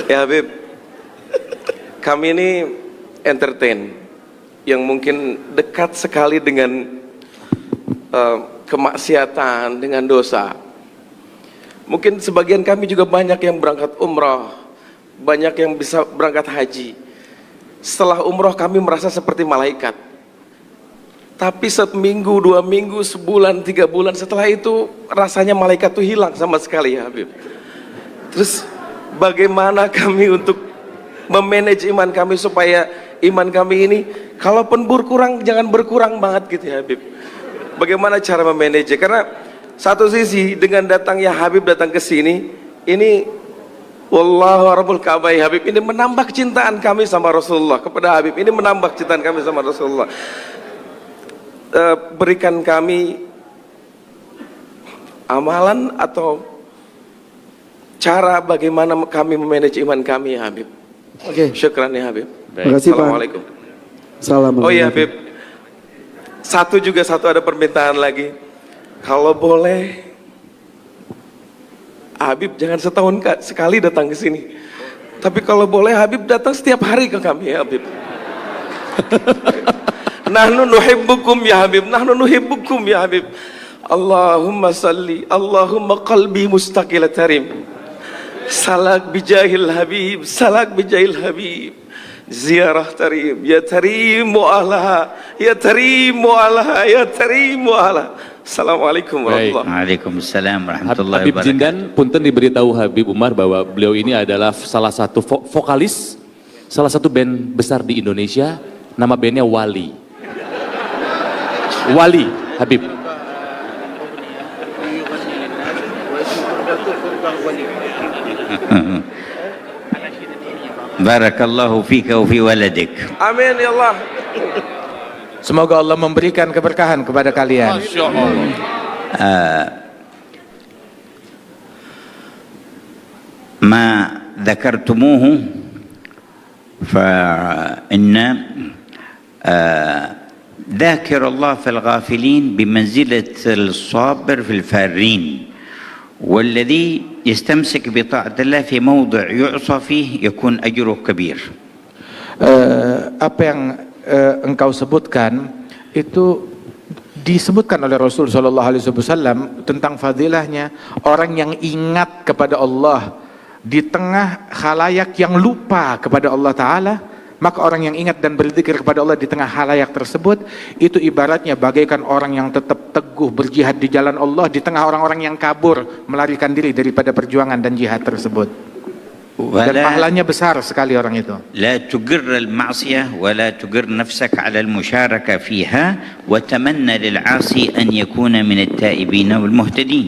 Ya Habib, kami ini entertain yang mungkin dekat sekali dengan kemaksiatan, dengan dosa. Mungkin sebagian kami juga banyak yang berangkat umrah, banyak yang bisa berangkat haji. Setelah umrah kami merasa seperti malaikat. Tapi seminggu, 2 minggu, sebulan, 3 bulan setelah itu rasanya malaikat itu hilang sama sekali ya Habib. Terus bagaimana kami untuk memanage iman kami supaya iman kami ini kalaupun berkurang jangan berkurang banget gitu ya Habib. Bagaimana cara memanage? Karena satu sisi dengan datangnya Habib datang ke sini, ini wallahu rabbul Ka'bah ya Habib, ini menambah kecintaan kami sama Rasulullah kepada Habib, ini menambah kecintaan kami sama Rasulullah. Berikan kami amalan atau cara bagaimana kami memanage iman kami ya Habib. Oke. Syukran ya Habib. Terima kasih, Pak. Assalamualaikum. Assalamualaikum. Oh iya Habib. Satu ada permintaan lagi. Kalau boleh Habib jangan setahun sekali datang ke sini. Tapi kalau boleh Habib datang setiap hari ke kami ya Habib. Nahnu nuhibbukum ya Habib, nahnu nuhibbukum ya Habib. Allahumma salli, Allahumma qalbi mustaqil tarim. Salak bijahil Habib, salak bijahil Habib. Ziarah tarim, ya tarim mu'alaha, ya tarim mu'alaha, ya tarim mu'alaha. Assalamualaikum warahmatullahi wabarakatuh. Waalaikumsalam warahmatullahi Habib wabarakatuh. Jindan, punten diberitahu Habib Umar bahwa beliau ini adalah salah satu vokalis, salah satu band besar di Indonesia, nama bandnya Wali. Wali, Habib. Barakallahu fika wa fi waladik. Amin ya Allah. Semoga Allah memberikan keberkahan kepada kalian. Masya Allah. ما ذكرتموه فإن ذاكر الله في الغافلين بمنزلة الصابر في الفارين، والذي يستمسك بطاعة الله في موضع يعصى فيه يكون أجره كبير. Apa yang engkau sebutkan itu disebutkan oleh Rasul Shallallahu Alaihi Wasallam tentang fadilahnya orang yang ingat kepada Allah di tengah khalayak yang lupa kepada Allah Ta'ala. Maka orang yang ingat dan berzikir kepada Allah di tengah khalayak tersebut, itu ibaratnya bagaikan orang yang tetap teguh berjihad di jalan Allah di tengah orang-orang yang kabur melarikan diri daripada perjuangan dan jihad tersebut. Dan pahalanya besar sekali orang itu. لا تجر المعصية ولا تجر نفسك على المشاركة فيها وتمنى للعاصي أن يكون من التائبين والمهتدين.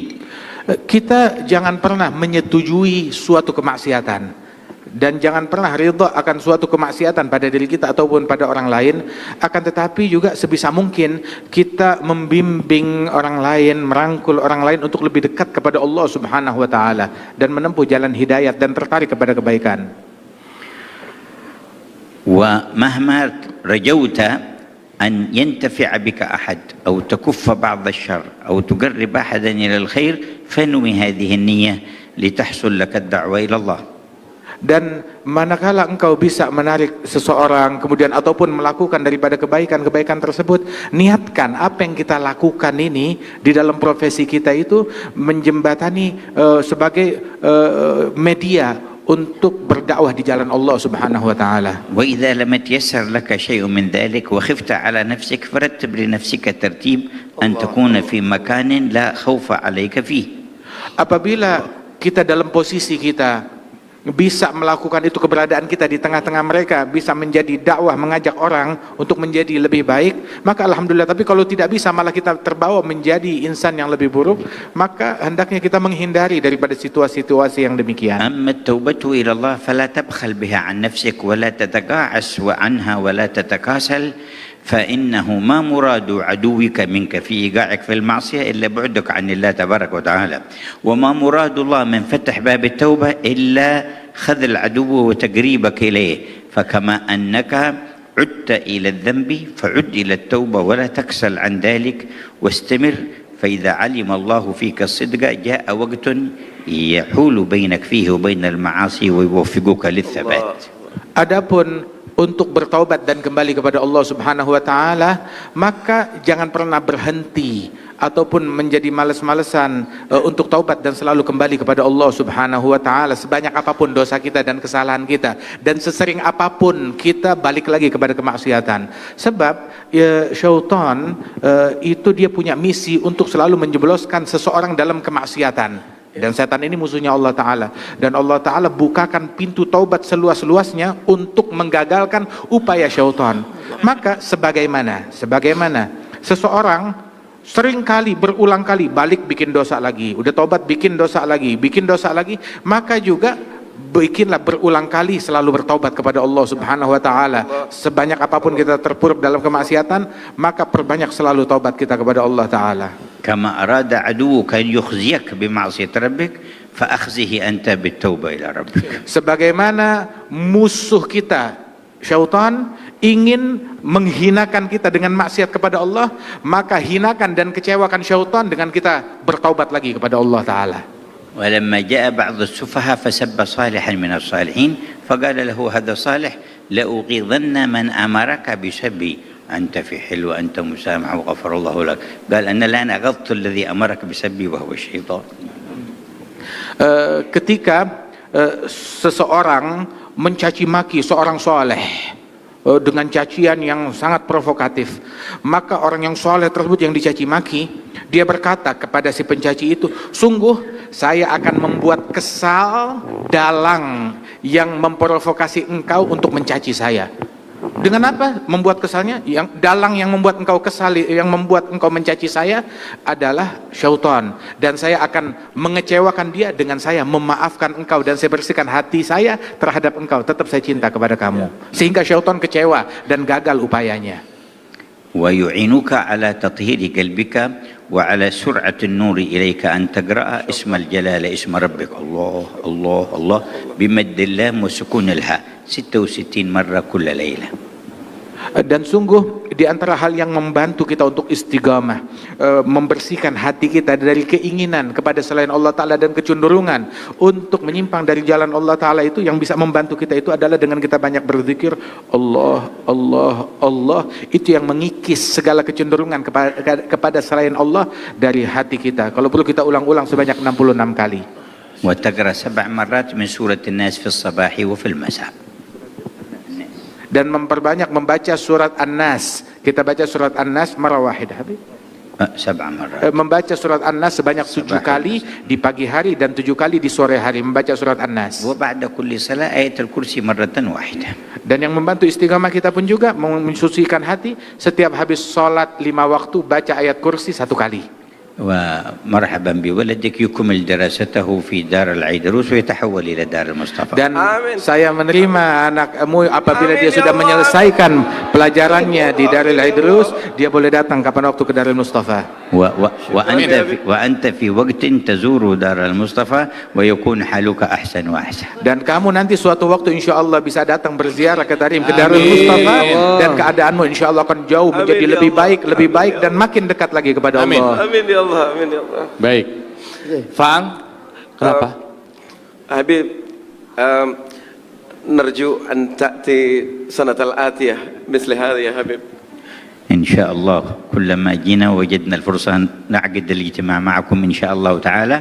Kita jangan pernah menyetujui suatu kemaksiatan dan jangan pernah ridha akan suatu kemaksiatan pada diri kita ataupun pada orang lain, akan tetapi juga sebisa mungkin kita membimbing orang lain, merangkul orang lain untuk lebih dekat kepada Allah Subhanahu wa taala dan menempuh jalan hidayat dan tertarik kepada kebaikan. ومهما رجوت أن ينتفع بك أحد أو تكف بعض الشر أو تقرب أحدا إلى الخير فانوي هذه النية لتحصل لك الدعوة إلى الله. Dan manakala engkau bisa menarik seseorang kemudian ataupun melakukan daripada kebaikan-kebaikan tersebut, niatkan apa yang kita lakukan ini di dalam profesi kita itu menjembatani sebagai media untuk berdakwah di jalan Allah Subhanahu wa taala. وإذا لم يتيسر لك شيء من ذلك وخفت على نفسك فرتب لنفسك ترتيب أن تكون في مكان لا خوف عليك فيه. Apabila kita dalam posisi kita bisa melakukan itu, keberadaan kita di tengah-tengah mereka bisa menjadi dakwah, mengajak orang untuk menjadi lebih baik, maka alhamdulillah. Tapi kalau tidak bisa, malah kita terbawa menjadi insan yang lebih buruk, maka hendaknya kita menghindari daripada situasi-situasi yang demikian. أما التوبة إلى الله فلا تبخل بها عن نفسك ولا تتقاعس عنها ولا تتكاسل، فإنه ما مراد عدوك منك في إيقاعك في المعصية إلا بعدك عن الله تبارك وتعالى، وما مراد الله من فتح باب التوبة إلا خذل عدوه وتقريبك إليه. فكما أنك عدت إلى الذنب فعد إلى التوبة ولا تكسل عن ذلك واستمر، فإذا علم الله فيك الصدق جاء وقت يحول بينك فيه وبين المعاصي ويوفقك للثبات. Adapun untuk bertaubat dan kembali kepada Allah Subhanahu wa taala, maka jangan pernah berhenti ataupun menjadi malas-malesan untuk taubat dan selalu kembali kepada Allah Subhanahu wa taala sebanyak apapun dosa kita dan kesalahan kita, dan sesering apapun kita balik lagi kepada kemaksiatan. Sebab syaitan itu dia punya misi untuk selalu menjebloskan seseorang dalam kemaksiatan. Dan setan ini musuhnya Allah Ta'ala, dan Allah Ta'ala bukakan pintu taubat seluas-luasnya untuk menggagalkan upaya syaitan. Maka sebagaimana seseorang seringkali berulang kali balik bikin dosa lagi, udah taubat bikin dosa lagi, maka juga bikinlah berulang kali selalu bertaubat kepada Allah Subhanahu wa taala. Sebanyak apapun kita terpuruk dalam kemaksiatan, maka perbanyak selalu taubat kita kepada Allah Ta'ala. كما أراد عدوك أن يخزيك بمعصية ربك فأخزه أنت بالتوبة إلى ربك. Sebagaimana musuh kita syaitan ingin menghinakan kita dengan maksiat kepada Allah, maka hinakan dan kecewakan syaitan dengan kita bertaubat lagi kepada Allah Ta'ala. ولما جاء بعض السفهاء فسب صالحا من الصالحين فقال له هذا صالح لأغيظن من أمرك بسبي أنت في حل وأنت مسامح وغفر الله لك. قال أنا الآن أغضت الذي أمرك بسبي وهو الشيطان. Ketika seseorang mencaci maki seorang soleh dengan cacian yang sangat provokatif, maka orang yang soleh tersebut yang dicaci maki, dia berkata kepada si pencaci itu, sungguh saya akan membuat kesal dalang yang memprovokasi engkau untuk mencaci saya. Dengan apa membuat kesalnya? Yang dalang yang membuat engkau kesal, yang membuat engkau mencaci saya adalah syaitan, dan saya akan mengecewakan dia dengan saya memaafkan engkau, dan saya bersihkan hati saya terhadap engkau, tetap saya cinta kepada kamu, sehingga syaitan kecewa dan gagal upayanya. ويعينك على تطهير قلبك وعلى سرعة النور إليك أن تقرأ اسم الجلالة اسم ربك الله الله الله بمد اللام وسكون الهاء 66 مرة كل ليلة. Dan sungguh di antara hal yang membantu kita untuk istiqamah, membersihkan hati kita dari keinginan kepada selain Allah Ta'ala dan kecenderungan untuk menyimpang dari jalan Allah Ta'ala, itu yang bisa membantu kita itu adalah dengan kita banyak berzikir Allah, Allah, Allah. Itu yang mengikis segala kecenderungan kepada selain Allah dari hati kita. Kalau perlu kita ulang-ulang sebanyak 66 kali. وتقرأ 7 مرات من سورة الناس في الصباح وفي المساء. Dan memperbanyak membaca surat An-Nas. Kita baca surat An-Nas marah wahidah. 7 مرات. Membaca surat An-Nas sebanyak 7 kali di pagi hari dan 7 kali di sore hari membaca surat An-Nas. وبعد كل صلاة آية الكرسي مرة واحدة. Dan yang membantu istiqamah kita pun juga mensucikan hati, setiap habis sholat 5 waktu baca ayat kursi 1 kali. ومرحبا بولدك يكمل دراسته في دار العيدروس ويتحول إلى دار المصطفى. Dan Amin. saya menerima anakmu apabila Amin, dia ya sudah Allah. menyelesaikan pelajarannya di Darul Idrus, dia boleh datang kapan waktu ke Darul Mustafa. وأنت في وقت تزور دار المصطفى ويكون حالك أحسن وأحسن. Dan kamu nanti suatu waktu insya Allah bisa datang berziarah ke Tarim, ke Darul Mustafa, dan keadaanmu insya Allah akan jauh menjadi Amin, ya lebih baik dan makin dekat lagi kepada Amin. Allah. Amin ya Allah, amin ya Allah. Baik. Fang, kenapa? Habib, نرجو أن تأتي سنة الآتية مثل هذه يا حبيب. إن شاء الله كلما جينا وجدنا الفرصة نعقد الاجتماع معكم إن شاء الله تعالى،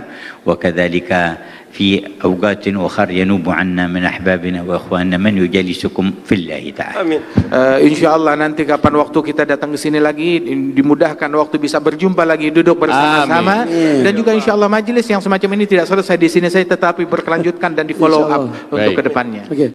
وكذلك في أوقات أخرى ينوب عنا من أحبابنا وأخواننا من يجالسكم في الله تعالى. Amin. Insya Allah nanti kapan waktu kita datang ke sini lagi, dimudahkan waktu bisa berjumpa lagi, duduk bersama-sama, dan juga insya Allah majelis yang semacam ini tidak selesai di sini saya, tetapi berkelanjutkan dan di follow up untuk Baik. kedepannya. Oke.